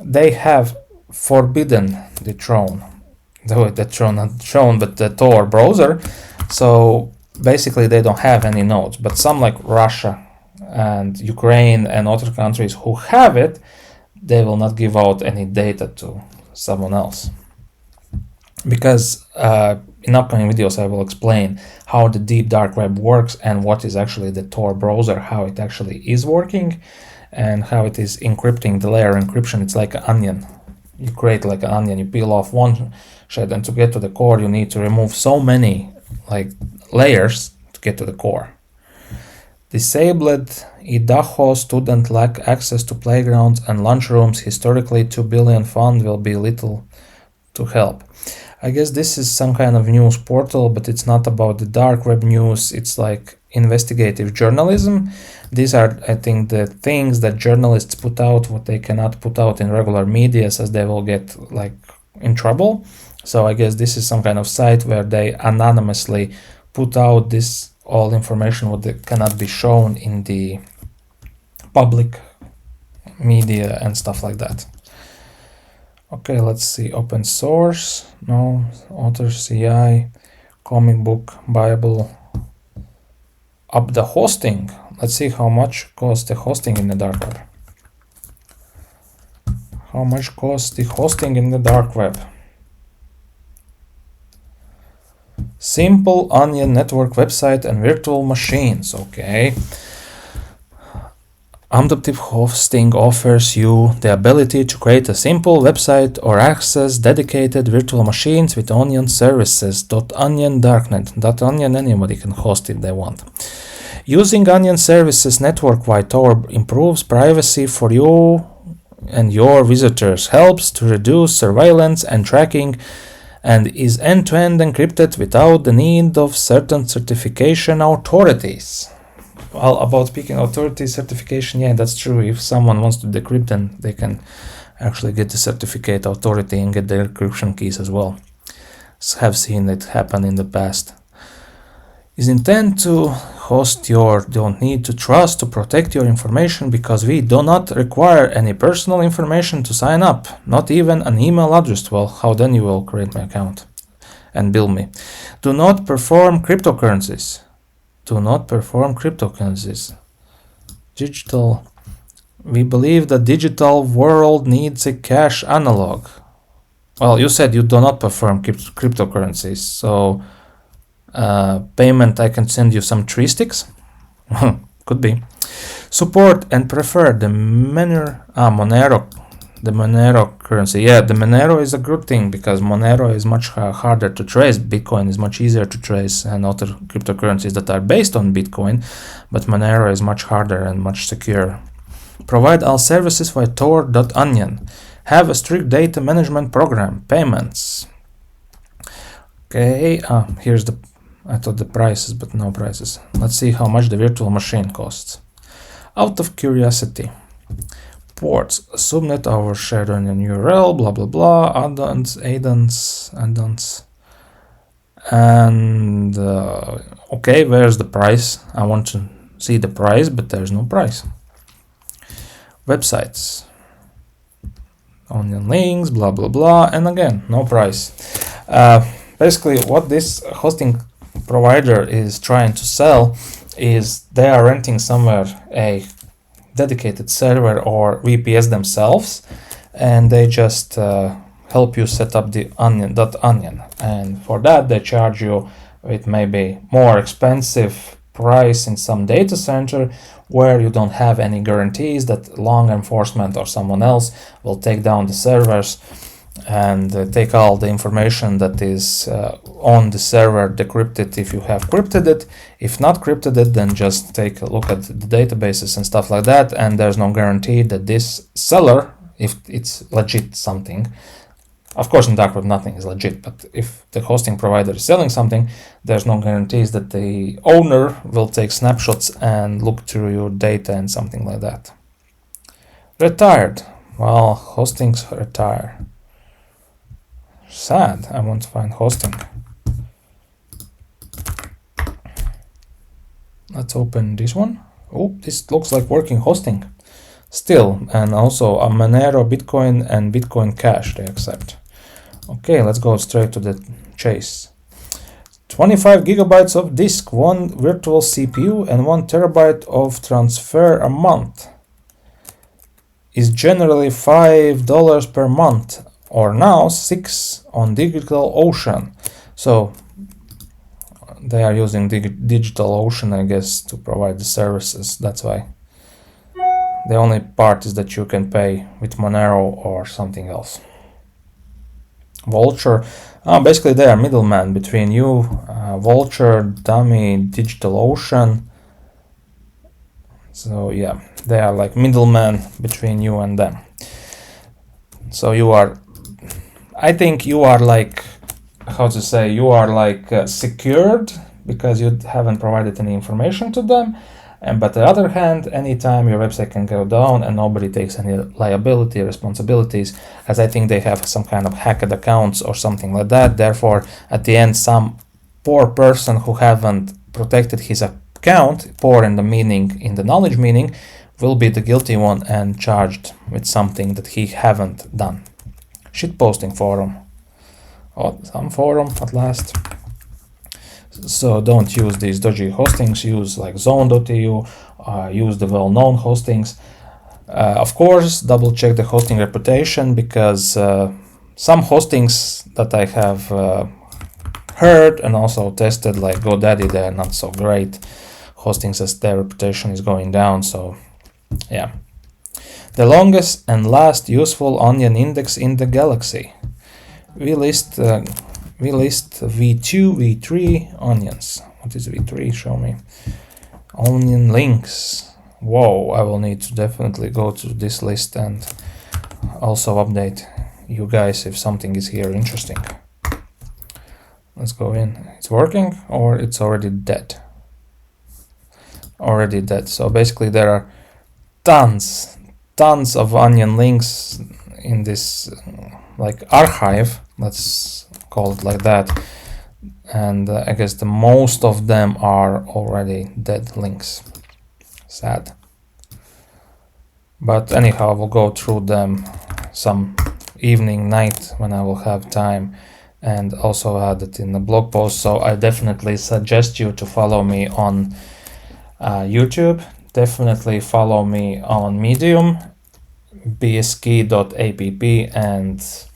they have forbidden the Tron. not shown, but the Tor browser. So basically they don't have any nodes, but some like Russia and Ukraine and other countries who have it, they will not give out any data to someone else. Because in upcoming videos I will explain how the deep dark web works and what is actually the Tor browser, how it actually is working, and how it is encrypting the layer encryption. It's like an onion. You create like an onion, you peel off one shred, and to get to the core you need to remove so many like layers to get to the core. Disabled Idaho student lack access to playgrounds and lunchrooms. Historically, 2 billion fund will be little to help. I guess this is some kind of news portal, but it's not about the dark web news. It's like investigative journalism. These are, I think, the things that journalists put out, what they cannot put out in regular media, as they will get like in trouble. So I guess this is some kind of site where they anonymously put out this all information what cannot be shown in the public media and stuff like that. Okay, let's see. Open source, no. Author CI, comic book, Bible. Up the hosting. Let's see how much costs the hosting in the dark web. How much costs the hosting in the dark web? Simple Onion network website and virtual machines. Okay. Adaptive hosting offers you the ability to create a simple website or access dedicated virtual machines with Onion services. .onion darknet. .onion anybody can host if they want. Using Onion services network-wide Tor improves privacy for you and your visitors, helps to reduce surveillance and tracking, and is end-to-end encrypted without the need of certain certification authorities. Well, about speaking authority certification, yeah, that's true. If someone wants to decrypt, then they can actually get the certificate authority and get their encryption keys as well. Have seen it happen in the past. Is intended to host your don't need to trust to protect your information because we do not require any personal information to sign up, not even an email address. Well, how then you will create my account and bill me? Do not perform cryptocurrencies. Do not perform cryptocurrencies. Digital. We believe the digital world needs a cash analog. Well, you said you do not perform cryptocurrencies, so payment, I can send you some tree sticks. Could be. Support and prefer the Monero. The Monero currency. Yeah, the Monero is a good thing because Monero is much harder to trace. Bitcoin is much easier to trace and other cryptocurrencies that are based on Bitcoin, but Monero is much harder and much secure. Provide all services via Tor.onion. Have a strict data management program. Payments. Okay, here's the, I thought the prices, but no prices. Let's see how much the virtual machine costs. Out of curiosity. Ports, subnet over shared onion URL, blah blah blah, add-ons, add-ons, and okay, where's the price? I want to see the price, but there's no price. Websites, onion links, blah blah blah, and again, no price. Basically, what this hosting provider is trying to sell is they are renting somewhere a dedicated server or VPS themselves, and they just help you set up the onion, and for that they charge you with maybe more expensive price in some data center where you don't have any guarantees that law enforcement or someone else will take down the servers and take all the information that is on the server, decrypt it if you have crypted it. If not crypted it, then just take a look at the databases and stuff like that, and there's no guarantee that this seller, if it's legit something, of course in dark web nothing is legit, but if the hosting provider is selling something, there's no guarantees that the owner will take snapshots and look through your data and something like that. Retired. Well, hostings retire. Sad. I want to find hosting. Let's open this one. Oh, this looks like working hosting still, and also a Monero Bitcoin and Bitcoin Cash they accept. Okay, let's go straight to the chase. 25 gigabytes of disk, 1 virtual CPU, and 1 terabyte of transfer a month is generally $5 per month, or now $6 on DigitalOcean. So they are using DigitalOcean, I guess, to provide the services. That's why. The only part is that you can pay with Monero or something else. Vulture, basically they are middleman between you, Vulture, Dummy, DigitalOcean. So yeah, they are like middleman between you and them. So you are, I think you are like, how to say, you are like secured because you haven't provided any information to them. But on the other hand, anytime your website can go down and nobody takes any liability responsibilities, as I think they have some kind of hacked accounts or something like that. Therefore, at the end, some poor person who haven't protected his account, poor in the meaning, in the knowledge meaning, will be the guilty one and charged with something that he haven't done. Shitposting forum. Oh, some forum at last. So don't use these dodgy hostings, use like zone.eu, use the well-known hostings. Of course, double check the hosting reputation, because some hostings that I have heard and also tested, like GoDaddy, they're not so great hostings as their reputation is going down. So yeah. The longest and last useful onion index in the galaxy. We list V2, V3 onions. What is V3? Show me. Onion links. Whoa, I will need to definitely go to this list and also update you guys if something is here interesting. Let's go in. It's working or it's already dead? Already dead. So basically there are tons of onion links in this like archive, let's call it like that, and I guess the most of them are already dead links. Sad. But anyhow, we'll go through them some evening, night, when I will have time, and also add it in the blog post. So I definitely suggest you to follow me on YouTube. Definitely follow me on Medium, bski.app, and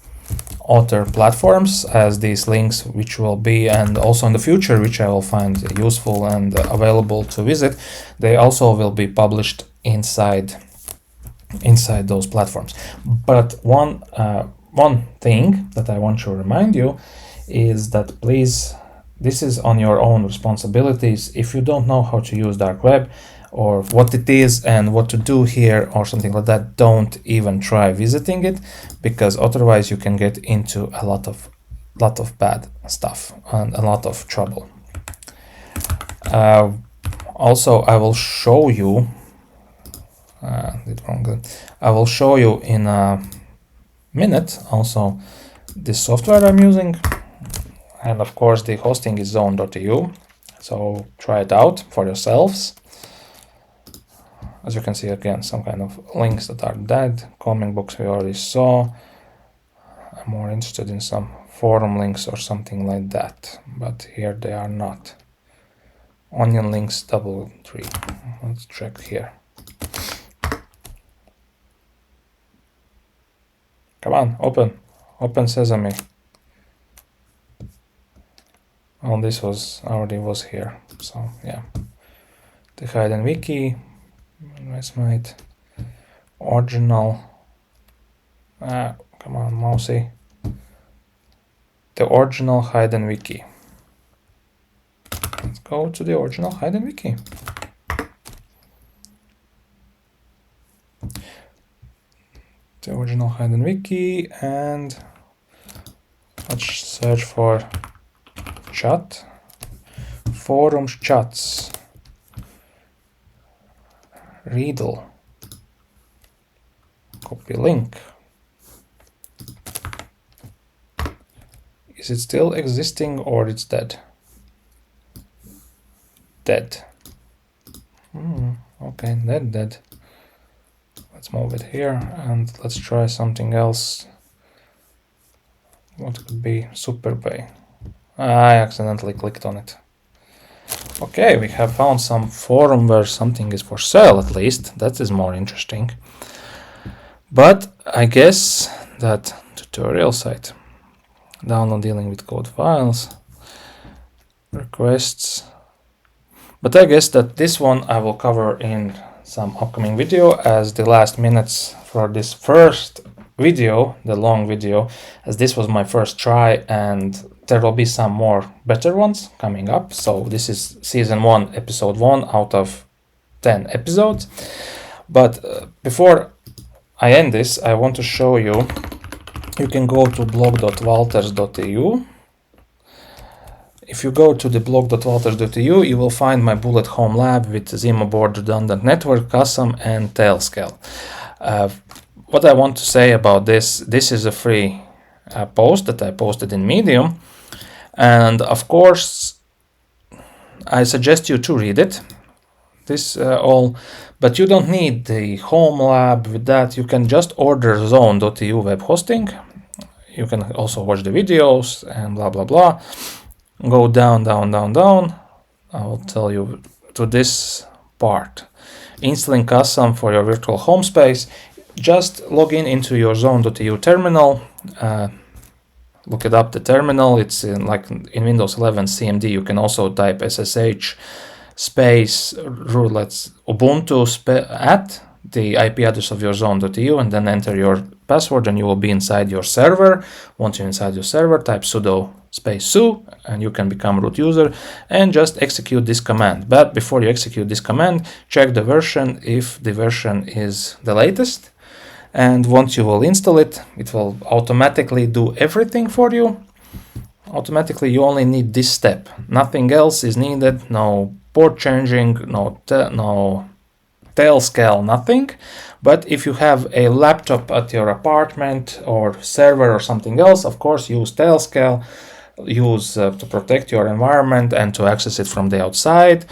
other platforms, as these links, which will be, and also in the future, which I will find useful and available to visit, they also will be published inside those platforms. But one thing that I want to remind you is that please, this is on your own responsibilities. If you don't know how to use dark web or what it is and what to do here or something like that, don't even try visiting it, because otherwise you can get into a lot of bad stuff and a lot of trouble. Also, I will show you I will show you in a minute also the software I'm using, and of course the hosting is zone.eu, so try it out for yourselves. As you can see, again, some kind of links that are dead. Comic books we already saw. I'm more interested in some forum links or something like that, but here they are not. Onion links +3. Let's check here. Come on, open Sesame. All this already was here, so yeah. The hidden wiki. Mate. Original. Come on, mousey. The original hidden wiki. Let's go to the original hidden wiki. The original hidden wiki, and let's search for chat. Forums chats. Riddle. Copy link. Is it still existing or it's dead? Dead. Okay, dead. Let's move it here and let's try something else. What could be SuperPay? I accidentally clicked on it. Okay, we have found some forum where something is for sale, at least. That is more interesting. But I guess that tutorial site, download dealing with code files, requests. But I guess that this one I will cover in some upcoming video, as the last minutes for this first video, the long video, as this was my first try, and there will be some more better ones coming up. So this is season 1, episode 1 out of 10 episodes. But before I end this, I want to show you, you can go to blog.walters.eu. If you go to the blog.walters.eu, you will find my bullet home lab with Zima board, redundant network, custom, and Tailscale. What I want to say about this is a free post that I posted in Medium. And of course, I suggest you to read it. But you don't need the home lab with that. You can just order zone.eu web hosting. You can also watch the videos and blah, blah, blah. Go down, down, down, down. I will tell you to this part. Installing custom for your virtual home space. Just log in into your zone.eu terminal. Look it up, the terminal. It's like in Windows 11 CMD. You can also type SSH space roulette Ubuntu at the IP address of your zone.eu, and then enter your password, and you will be inside your server. Once you're inside your server, type sudo space su, and you can become root user, and just execute this command. But before you execute this command, check the version if the version is the latest. And once you will install it, it will automatically do everything for you. Automatically, you only need this step. Nothing else is needed. No port changing, no Tailscale, nothing. But if you have a laptop at your apartment or server or something else, of course, use Tailscale. Use to protect your environment and to access it from the outside.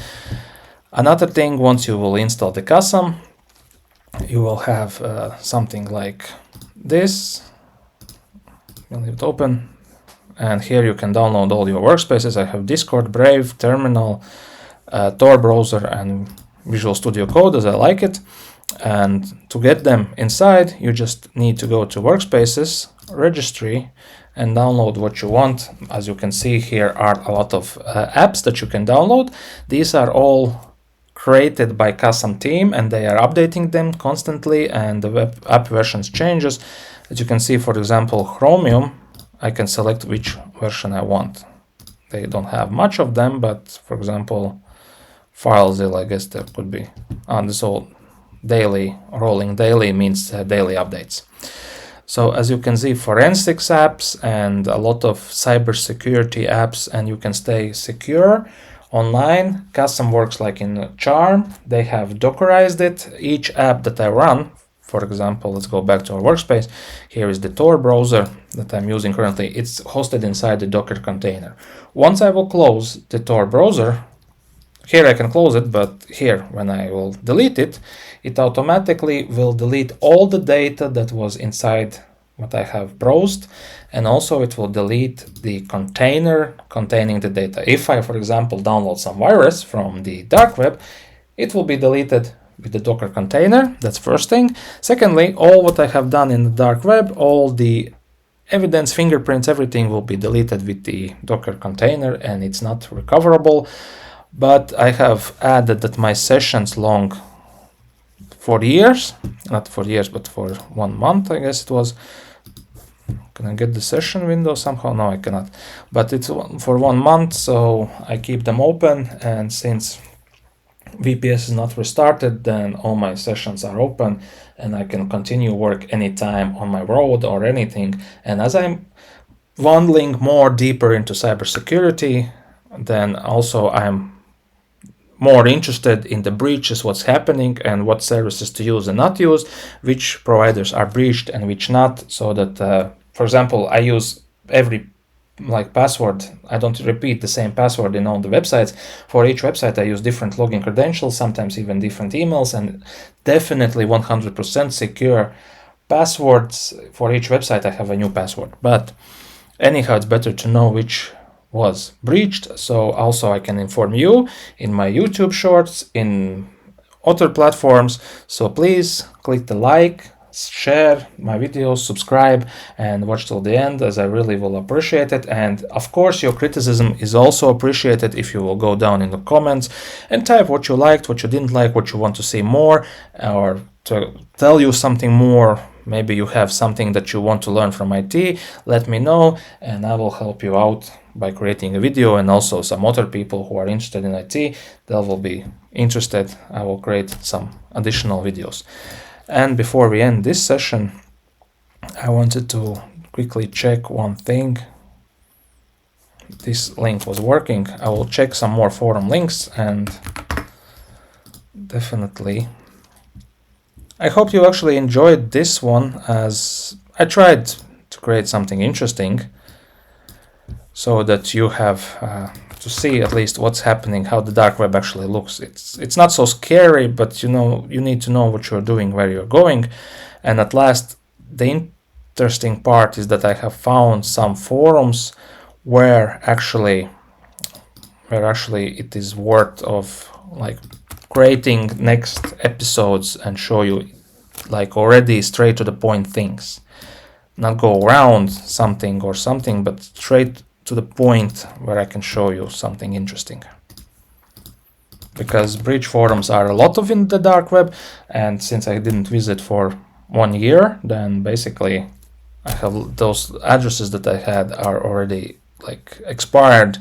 Another thing, once you will install the custom, you will have something like this. I'll leave it open. And here you can download all your workspaces. I have Discord, Brave, Terminal, Tor browser, and Visual Studio Code as I like it. And to get them inside, you just need to go to Workspaces, Registry, and download what you want. As you can see, here are a lot of apps that you can download. These are all created by custom team, and they are updating them constantly, and the web app versions changes. As you can see, for example, Chromium, I can select which version I want. They don't have much of them, but for example, FileZilla, I guess there could be. This all daily, rolling daily means daily updates. So as you can see, forensics apps and a lot of cybersecurity apps, and you can stay secure online. Custom works like in Charm. They have Dockerized it. Each app that I run, for example, let's go back to our workspace. Here is the Tor browser that I'm using currently. It's hosted inside the Docker container. Once I will close the Tor browser, here I can close it, but here when I will delete it, it automatically will delete all the data that was inside what I have browsed, and also it will delete the container containing the data. If I, for example, download some virus from the dark web, it will be deleted with the Docker container. That's first thing. Secondly, all what I have done in the dark web, all the evidence, fingerprints, everything will be deleted with the Docker container, and it's not recoverable. But I have added that my sessions long for years, not for years, but for 1 month, I guess it was. Can I get the session window somehow? No, I cannot. But it's for 1 month, so I keep them open. And since VPS is not restarted, then all my sessions are open, and I can continue work anytime on my road or anything. And as I'm wandering more deeper into cybersecurity, then also I'm more interested in the breaches, what's happening, and what services to use and not use, which providers are breached and which not, so that, for example, I use every password. I don't repeat the same password in all the websites. For each website, I use different login credentials, sometimes even different emails, and definitely 100% secure passwords. For each website, I have a new password. But Anyhow, it's better to know which was breached, so also I can inform you in my YouTube shorts, in other platforms. So please click the like, share my videos, subscribe, and watch till the end, as I really will appreciate it. And of course, your criticism is also appreciated if you will go down in the comments and type what you liked, what you didn't like, what you want to see more, or to tell you something more. Maybe you have something that you want to learn from IT, let me know, and I will help you out by creating a video. And also some other people who are interested in IT, they will be interested. I will create some additional videos. And before we end this session, I wanted to quickly check one thing. This link was working. I will check some more forum links, and definitely I hope you actually enjoyed this one, as I tried to create something interesting so that you have to see at least what's happening, how the dark web actually looks. It's not so scary, but you need to know what you're doing, where you're going. And at last, the interesting part is that I have found some forums where actually it is worth of like creating next episodes and show you like already straight to the point things, not go around something, but straight to the point where I can show you something interesting. Because breach forums are a lot of in the dark web, and since I didn't visit for 1 year, then basically I have those addresses that I had are already like expired,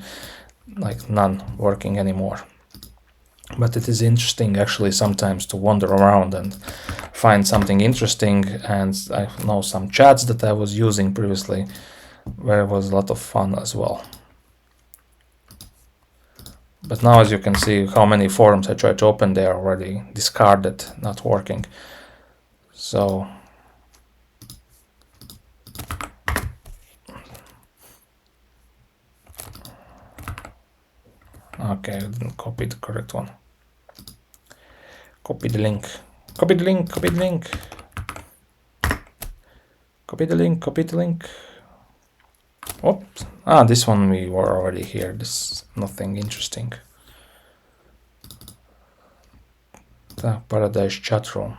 like none working anymore. But it is interesting actually sometimes to wander around and find something interesting. And I know some chats that I was using previously where it was a lot of fun as well. But now, as you can see, how many forums I tried to open, they are already discarded, not working. So okay, I didn't copy the correct one. Copy the link. Copy the link. Copy the link. Copy the link. Copy the link. Oops. This one we were already here. This is nothing interesting. The Paradise chat room.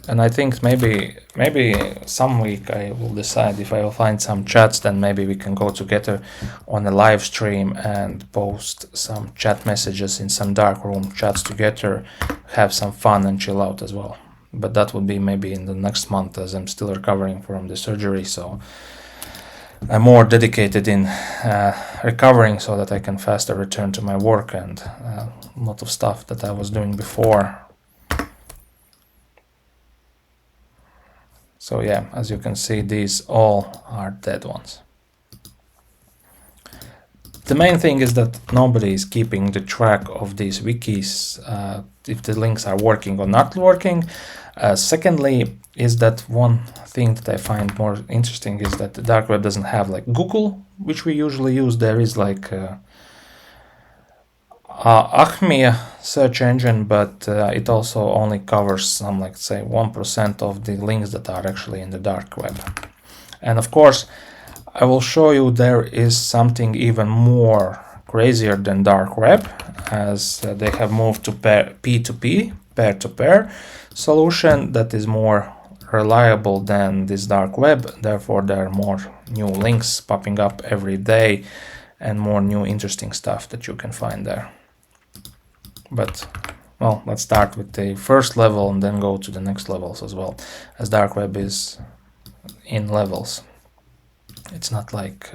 And I think maybe some week I will decide if I will find some chats, then maybe we can go together on a live stream and post some chat messages in some dark room chats together, have some fun and chill out as well. But that would be maybe in the next month, as I'm still recovering from the surgery, so I'm more dedicated in recovering so that I can faster return to my work and a lot of stuff that I was doing before. So yeah, as you can see, these all are dead ones. The main thing is that nobody is keeping the track of these wikis, if the links are working or not working. Secondly, is that one thing that I find more interesting is that the dark web doesn't have like Google, which we usually use. There is like Acme search engine, but it also only covers some, like say 1% of the links that are actually in the dark web. And of course, I will show you there is something even more crazier than dark web, as they have moved to P2P, peer-to-peer solution that is more reliable than this dark web. Therefore, there are more new links popping up every day and more new interesting stuff that you can find there. But well, let's start with the first level and then go to the next levels as well, as dark web is in levels. It's not like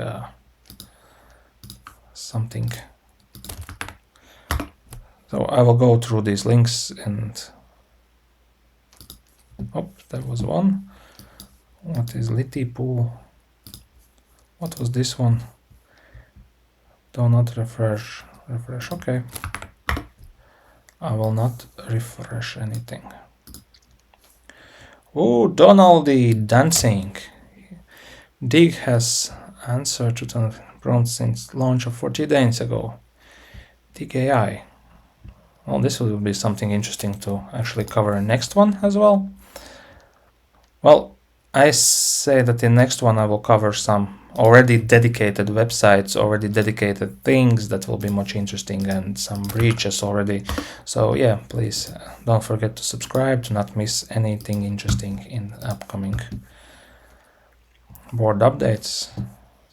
something. So I will go through these links and there was one. What is Litipool? What was this one? Do not refresh. Okay. I will not refresh anything. Oh, Donaldy dancing. Dig has answered to the prompt since launch of 40 days ago. Dig AI. Well, this will be something interesting to actually cover in next one as well. Well, I say that in next one I will cover some already dedicated websites, already dedicated things that will be much interesting, and some breaches already. So yeah, please don't forget to subscribe to not miss anything interesting in upcoming board updates.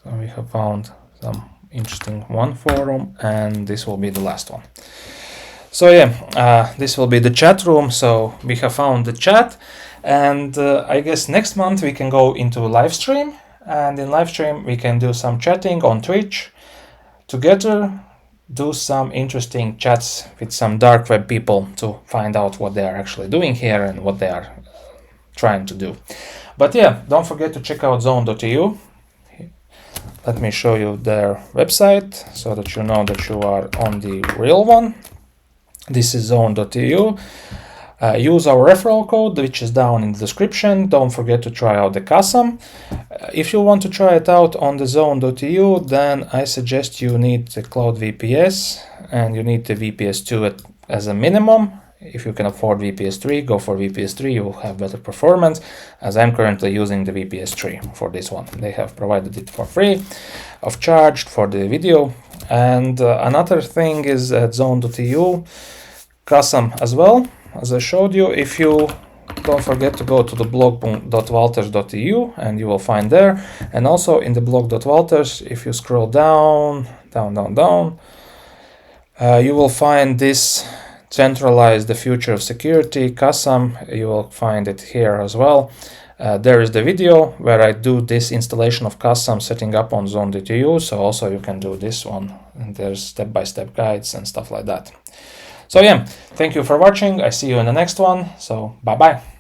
So we have found some interesting one forum, and this will be the last one. So yeah, this will be the chat room. So we have found the chat, and I guess next month we can go into live stream, and in live stream we can do some chatting on Twitch together, do some interesting chats with some dark web people to find out what they are actually doing here and what they are trying to do. But yeah, don't forget to check out zone.eu. Let me show you their website so that you know that you are on the real one. This is zone.eu. Use our referral code, which is down in the description. Don't forget to try out the custom. If you want to try it out on the zone.eu, then I suggest you need the Cloud VPS, and you need the VPS 2 as a minimum. If you can afford VPS 3, go for VPS 3, you will have better performance, as I'm currently using the VPS 3 for this one. They have provided it for free, of charge for the video. And another thing is at zone.eu, custom as well, as I showed you. If you don't forget to go to the blog.walters.eu, and you will find there. And also in the blog.walters, if you scroll down, you will find this centralize the future of security custom. You will find it here as well. There is the video where I do this installation of custom setting up on zone.eu, so also you can do this one, and there's step-by-step guides and stuff like that. So yeah, thank you for watching. I see you in the next one. So bye bye.